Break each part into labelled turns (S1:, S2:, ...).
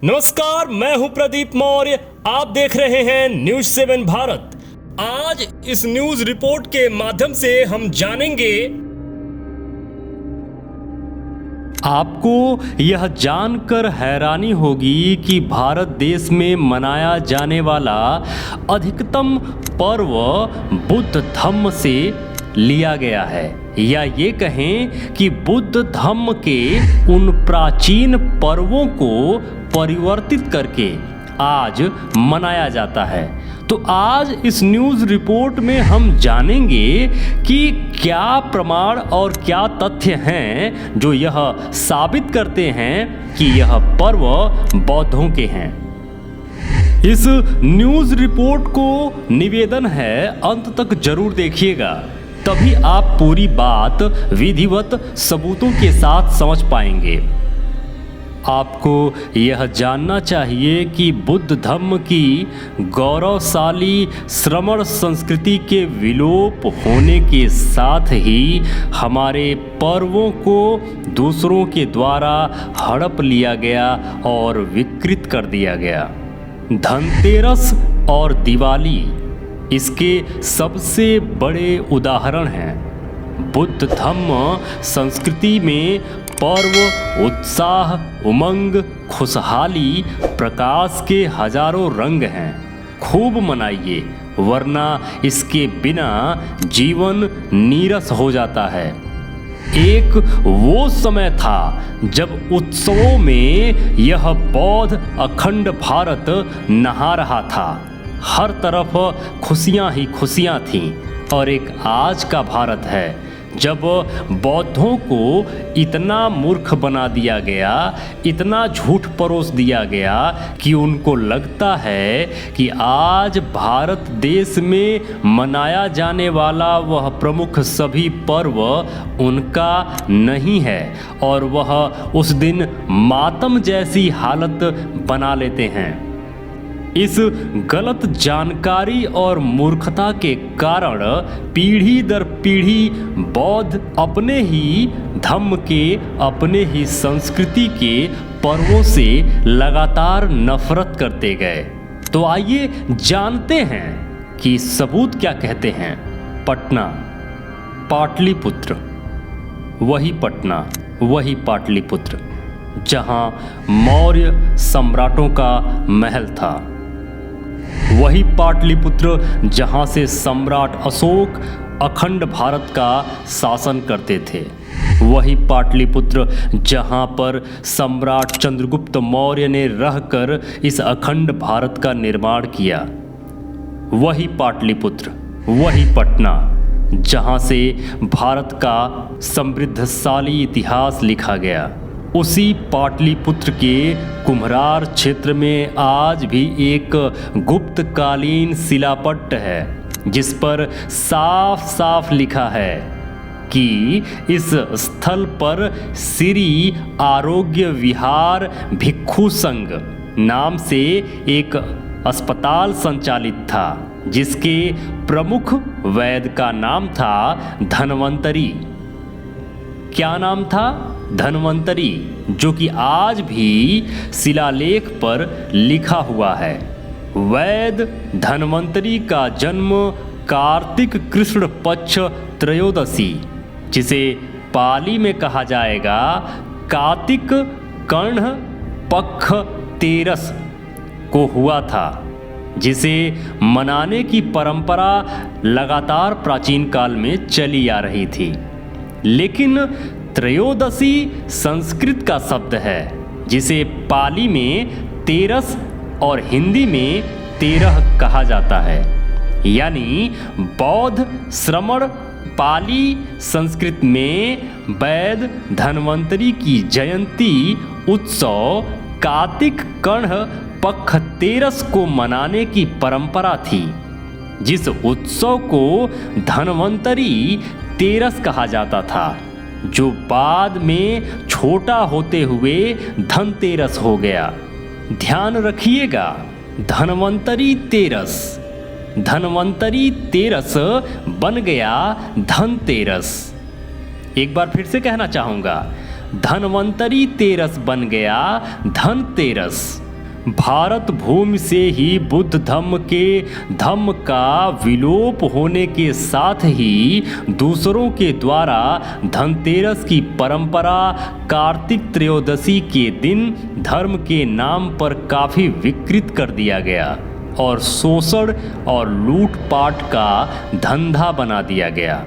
S1: नमस्कार, मैं हूं प्रदीप मौर्य। आप देख रहे हैं न्यूज 7 भारत। आज इस न्यूज रिपोर्ट के माध्यम से हम जानेंगे,
S2: आपको यह जानकर हैरानी होगी कि भारत देश में मनाया जाने वाला अधिकतम पर्व बुद्ध धम्म से लिया गया है, या ये कहें कि बुद्ध धम्म के उन प्राचीन पर्वों को परिवर्तित करके आज मनाया जाता है। तो आज इस न्यूज़ रिपोर्ट में हम जानेंगे कि क्या प्रमाण और क्या तथ्य हैं जो यह साबित करते हैं कि यह पर्व बौद्धों के हैं। इस न्यूज़ रिपोर्ट को निवेदन है अंत तक जरूर देखिएगा, तभी आप पूरी बात विधिवत सबूतों के साथ समझ पाएंगे। आपको यह जानना चाहिए कि बुद्ध धम्म की गौरवशाली श्रमण संस्कृति के विलोप होने के साथ ही हमारे पर्वों को दूसरों के द्वारा हड़प लिया गया और विकृत कर दिया गया। धनतेरस और दिवाली इसके सबसे बड़े उदाहरण हैं। बुद्ध धम्म संस्कृति में पर्व उत्साह, उमंग, खुशहाली, प्रकाश के हजारों रंग हैं। खूब मनाइए, वरना इसके बिना जीवन नीरस हो जाता है। एक वो समय था जब उत्सवों में यह बौद्ध अखंड भारत नहा रहा था। हर तरफ खुशियां ही खुशियां थीं। और एक आज का भारत है जब बौद्धों को इतना मूर्ख बना दिया गया, इतना झूठ परोस दिया गया कि उनको लगता है कि आज भारत देश में मनाया जाने वाला वह प्रमुख सभी पर्व उनका नहीं है और वह उस दिन मातम जैसी हालत बना लेते हैं। इस गलत जानकारी और मूर्खता के कारण पीढ़ी दर पीढ़ी बौद्ध अपने ही धम्म के, अपने ही संस्कृति के पर्वों से लगातार नफरत करते गए। तो आइए जानते हैं कि सबूत क्या कहते हैं। पटना, पाटलिपुत्र, वही पटना, वही पाटलिपुत्र जहां मौर्य सम्राटों का महल था। वही पाटलिपुत्र जहां से सम्राट अशोक अखंड भारत का शासन करते थे। वही पाटलिपुत्र जहां पर सम्राट चंद्रगुप्त मौर्य ने रहकर इस अखंड भारत का निर्माण किया। वही पाटलिपुत्र, वही पटना जहां से भारत का समृद्धशाली इतिहास लिखा गया। उसी पाटलिपुत्र के कुम्हरार क्षेत्र में आज भी एक गुप्तकालीन शिलापट्ट है जिस पर साफ साफ लिखा है कि इस स्थल पर श्री आरोग्य विहार भिक्षु संघ नाम से एक अस्पताल संचालित था, जिसके प्रमुख वैद्य का नाम था धन्वंतरी। क्या नाम था? धन्वंतरी, जो कि आज भी शिलालेख पर लिखा हुआ है। वैद्य धन्वंतरी का जन्म कार्तिक कृष्ण पक्ष त्रयोदशी, जिसे पाली में कहा जाएगा कार्तिक कर्ण पक्ष तेरस को हुआ था, जिसे मनाने की परंपरा लगातार प्राचीन काल में चली आ रही थी। लेकिन त्रयोदशी संस्कृत का शब्द है जिसे पाली में तेरस और हिंदी में 13 कहा जाता है। यानी बौद्ध श्रमण पाली संस्कृत में वैद्य धन्वंतरी की जयंती उत्सव कार्तिक कर्ण पक्ष तेरस को मनाने की परंपरा थी, जिस उत्सव को धन्वंतरी तेरस कहा जाता था, जो बाद में छोटा होते हुए धनतेरस हो गया। ध्यान रखिएगा, धन्वंतरी तेरस बन गया धनतेरस। एक बार फिर से कहना चाहूँगा, धन्वंतरी तेरस बन गया धनतेरस। भारत भूमि से ही बुद्ध धम्म के धम्म का विलोप होने के साथ ही दूसरों के द्वारा धनतेरस की परंपरा कार्तिक त्रयोदशी के दिन धर्म के नाम पर काफ़ी विकृत कर दिया गया और शोषण और लूटपाट का धंधा बना दिया गया।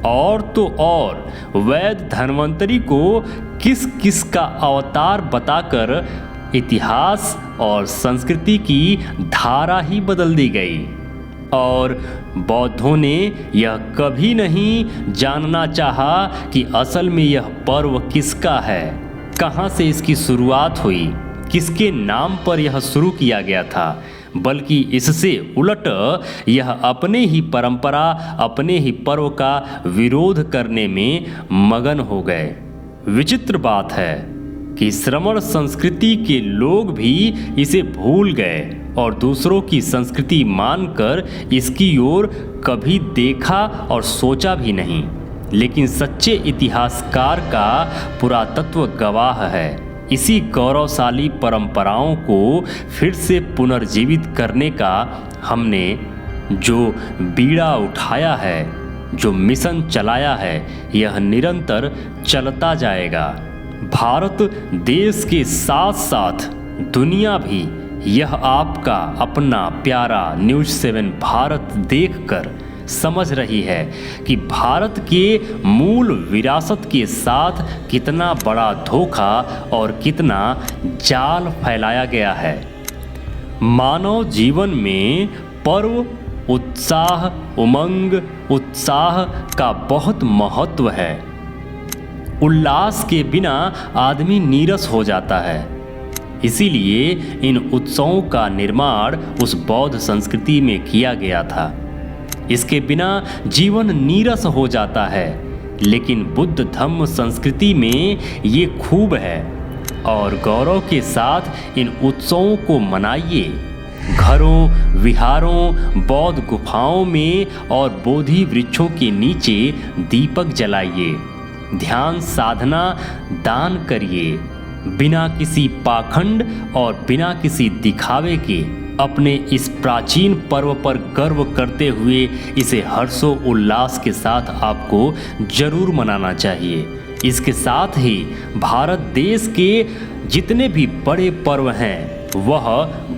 S2: और तो और वैद्य धन्वंतरी को किस किस का अवतार बताकर इतिहास और संस्कृति की धारा ही बदल दी गई और बौद्धों ने यह कभी नहीं जानना चाहा कि असल में यह पर्व किसका है, कहाँ से इसकी शुरुआत हुई, किसके नाम पर यह शुरू किया गया था, बल्कि इससे उलट यह अपने ही परंपरा, अपने ही पर्व का विरोध करने में मगन हो गए। विचित्र बात है कि श्रमण संस्कृति के लोग भी इसे भूल गए और दूसरों की संस्कृति मानकर इसकी ओर कभी देखा और सोचा भी नहीं। लेकिन सच्चे इतिहासकार का पुरातत्व गवाह है। इसी गौरवशाली परंपराओं को फिर से पुनर्जीवित करने का हमने जो बीड़ा उठाया है, जो मिशन चलाया है, यह निरंतर चलता जाएगा। भारत देश के साथ साथ दुनिया भी यह आपका अपना प्यारा न्यूज़ 7 भारत देखकर समझ रही है कि भारत के मूल विरासत के साथ कितना बड़ा धोखा और कितना जाल फैलाया गया है। मानव जीवन में पर्व, उत्साह, उमंग, उत्साह का बहुत महत्व है। उल्लास के बिना आदमी नीरस हो जाता है। इसीलिए इन उत्सवों का निर्माण उस बौद्ध संस्कृति में किया गया था। इसके बिना जीवन नीरस हो जाता है, लेकिन बुद्ध धम्म संस्कृति में ये खूब है और गौरव के साथ इन उत्सवों को मनाइए। घरों, विहारों, बौद्ध गुफाओं में और बोधि वृक्षों के नीचे दीपक जलाइए, ध्यान साधना दान करिए। बिना किसी पाखंड और बिना किसी दिखावे के अपने इस प्राचीन पर्व पर गर्व करते हुए इसे हर्षो उल्लास के साथ आपको जरूर मनाना चाहिए। इसके साथ ही भारत देश के जितने भी बड़े पर्व हैं वह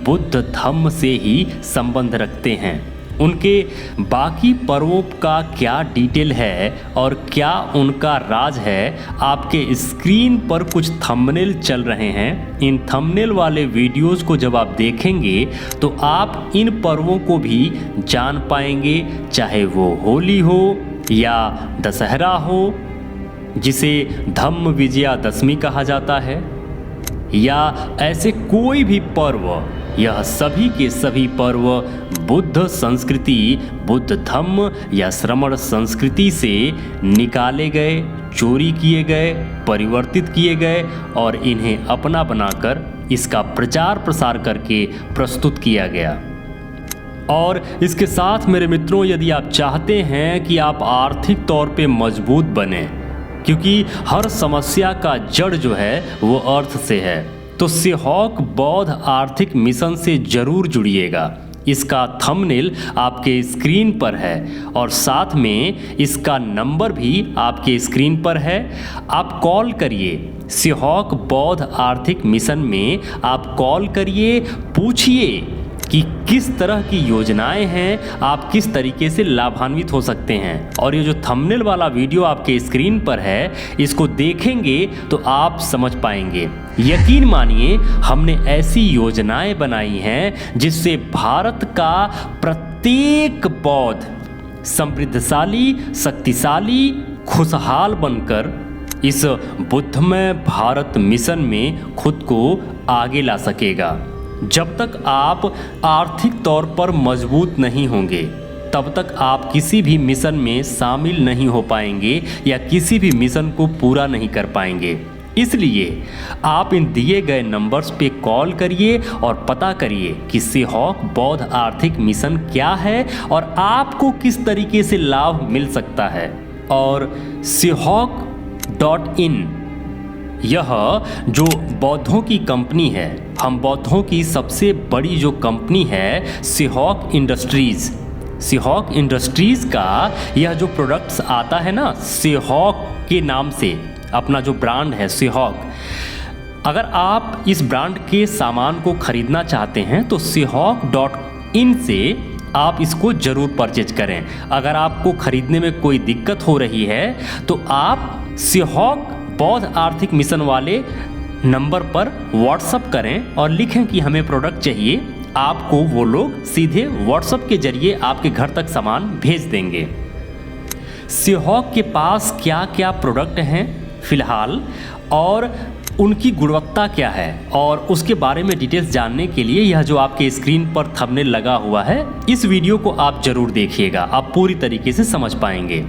S2: बुद्ध धम्म से ही संबंध रखते हैं। उनके बाकी पर्वों का क्या डिटेल है और क्या उनका राज है, आपके स्क्रीन पर कुछ थंबनेल चल रहे हैं। इन थंबनेल वाले वीडियोस को जब आप देखेंगे तो आप इन पर्वों को भी जान पाएंगे, चाहे वो होली हो या दशहरा हो, जिसे धम्म विजयादशमी कहा जाता है, या ऐसे कोई भी पर्व। यह सभी के सभी पर्व बुद्ध संस्कृति, बुद्ध धम्म या श्रमण संस्कृति से निकाले गए, चोरी किए गए, परिवर्तित किए गए और इन्हें अपना बनाकर इसका प्रचार प्रसार करके प्रस्तुत किया गया। और इसके साथ मेरे मित्रों, यदि आप चाहते हैं कि आप आर्थिक तौर पे मजबूत बने, क्योंकि हर समस्या का जड़ जो है वो अर्थ से है, तो सिहोक बौद्ध आर्थिक मिशन से जरूर जुड़िएगा। इसका थंबनेल आपके स्क्रीन पर है और साथ में इसका नंबर भी आपके स्क्रीन पर है। आप कॉल करिए, सिहोक बौद्ध आर्थिक मिशन में आप कॉल करिए, पूछिए कि किस तरह की योजनाएं हैं, आप किस तरीके से लाभान्वित हो सकते हैं। और ये जो थंबनेल वाला वीडियो आपके स्क्रीन पर है, इसको देखेंगे तो आप समझ पाएंगे। यकीन मानिए, हमने ऐसी योजनाएं बनाई हैं जिससे भारत का प्रत्येक बौद्ध समृद्धशाली, शक्तिशाली, खुशहाल बनकर इस बुद्धमय भारत मिशन में खुद को आगे ला सकेगा। जब तक आप आर्थिक तौर पर मजबूत नहीं होंगे, तब तक आप किसी भी मिशन में शामिल नहीं हो पाएंगे या किसी भी मिशन को पूरा नहीं कर पाएंगे। इसलिए आप इन दिए गए नंबर्स पे कॉल करिए और पता करिए कि सिहोक बौद्ध आर्थिक मिशन क्या है और आपको किस तरीके से लाभ मिल सकता है। और sihok.in यह जो बौद्धों की कंपनी है, हम बौद्धों की सबसे बड़ी जो कंपनी है सिहॉक इंडस्ट्रीज़ का यह जो प्रोडक्ट्स आता है ना, सिहॉक के नाम से अपना जो ब्रांड है सिहॉक, अगर आप इस ब्रांड के सामान को खरीदना चाहते हैं तो sihawk.in से आप इसको ज़रूर परचेज करें। अगर आपको खरीदने में कोई दिक्कत हो रही है तो आप सिहॉक बौद्ध आर्थिक मिशन वाले नंबर पर व्हाट्सअप करें और लिखें कि हमें प्रोडक्ट चाहिए। आपको वो लोग सीधे व्हाट्सएप के जरिए आपके घर तक सामान भेज देंगे। सिहॉक के पास क्या क्या प्रोडक्ट हैं फ़िलहाल और उनकी गुणवत्ता क्या है और उसके बारे में डिटेल्स जानने के लिए यह जो आपके स्क्रीन पर थंबनेल लगा हुआ है, इस वीडियो को आप ज़रूर देखिएगा, आप पूरी तरीके से समझ पाएंगे।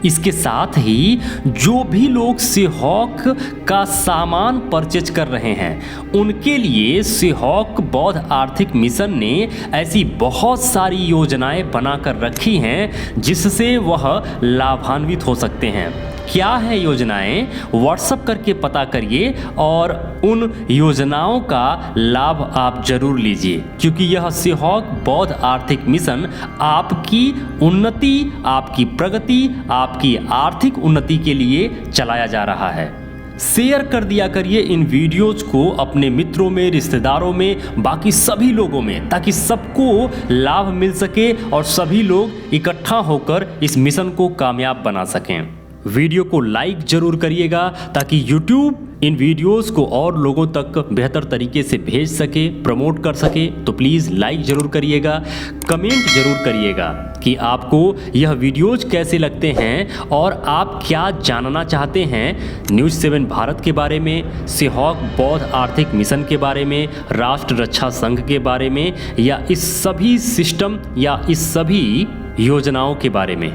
S2: इसके साथ ही जो भी लोग सिहॉक का सामान परचेज कर रहे हैं उनके लिए सिहॉक बौद्ध आर्थिक मिशन ने ऐसी बहुत सारी योजनाएं बनाकर रखी हैं जिससे वह लाभान्वित हो सकते हैं। क्या है योजनाएं, व्हाट्सएप करके पता करिए और उन योजनाओं का लाभ आप जरूर लीजिए, क्योंकि यह सिहॉक बौद्ध आर्थिक मिशन आपकी उन्नति, आपकी प्रगति, आपकी आर्थिक उन्नति के लिए चलाया जा रहा है। शेयर कर दिया करिए इन वीडियोज़ को अपने मित्रों में, रिश्तेदारों में, बाकी सभी लोगों में, ताकि सबको लाभ मिल सके और सभी लोग इकट्ठा होकर इस मिशन को कामयाब बना सकें। वीडियो को लाइक जरूर करिएगा ताकि YouTube इन वीडियोस को और लोगों तक बेहतर तरीके से भेज सके, प्रमोट कर सके। तो प्लीज़ लाइक ज़रूर करिएगा, कमेंट ज़रूर करिएगा कि आपको यह वीडियोज कैसे लगते हैं और आप क्या जानना चाहते हैं न्यूज़ 7 भारत के बारे में, सिहॉक बौद्ध आर्थिक मिशन के बारे में, राष्ट्र रक्षा संघ के बारे में, या इस सभी सिस्टम या इस सभी योजनाओं के बारे में।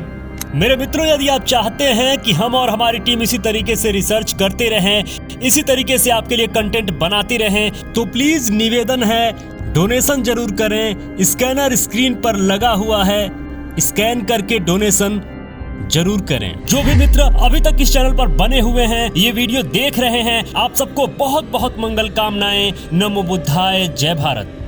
S1: मेरे मित्रों, यदि आप चाहते हैं कि हम और हमारी टीम इसी तरीके से रिसर्च करते रहें, इसी तरीके से आपके लिए कंटेंट बनाती रहें, तो प्लीज निवेदन है, डोनेशन जरूर करें। स्कैनर स्क्रीन पर लगा हुआ है, स्कैन करके डोनेशन जरूर करें। जो भी मित्र अभी तक इस चैनल पर बने हुए हैं, ये वीडियो देख रहे हैं, आप सबको बहुत बहुत मंगल कामनाएं। नमो बुद्धाय, जय भारत।